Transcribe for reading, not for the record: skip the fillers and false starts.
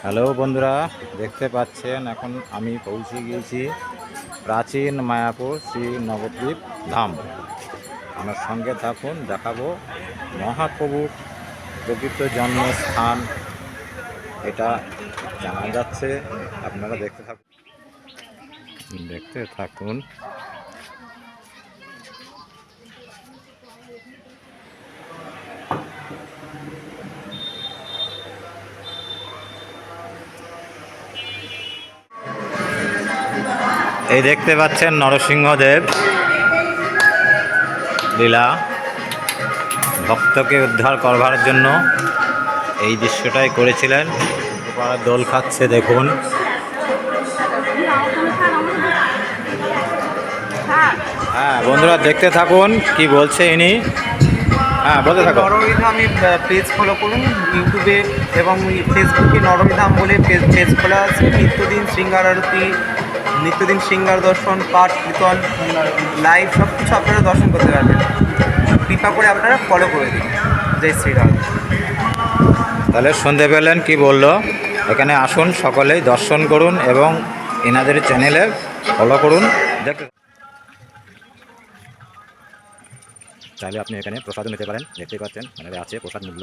Hello বন্ধুরা, দেখতে পাচ্ছেন এখন আমি পৌঁছে গিয়েছি প্রাচীন মায়াপুর শ্রী নবদ্বীপ ধাম। আমার সঙ্গে থাকুন, দেখাবো মহাপ্রভুর প্রকৃত জন্মস্থান। এটা জানা যাচ্ছে, আপনারা দেখতে থাকুন। এই দেখতে পাচ্ছেন নরসিংহদেব লীলা, ভক্তকে উদ্ধার করবার জন্য এই দৃশ্যটাই করেছিলেন। দোল খাচ্ছে দেখুন। হ্যাঁ বন্ধুরা, দেখতে থাকুন কি বলছে ইনি। হ্যাঁ, বলতে থাকুন। নরহরিধাম পেজ ফলো করুন ইউটিউবে এবং ফেসবুকে নরহরিধাম বলে পেজ খোলা আছে। নিত্যদিন শৃঙ্গার আরতি, নিত্যদিন শৃঙ্গার দর্শন, পাঠ, কীর্তন, লাইভ সব কিছু আপনারা দর্শন করতে পারবেন। কৃপা করে আপনারা ফলো করে দিন। জয় শ্রীরাম। তাহলে শুনতে পেলেন কি বললো। এখানে আসুন, সকলেই দর্শন করুন এবং এনাদের চ্যানেলে ফলো করুন। চাইলে আপনি এখানে প্রসাদও নিতে পারেন। দেখতেই পাচ্ছেন এখানে আছে প্রসাদ মূল্য।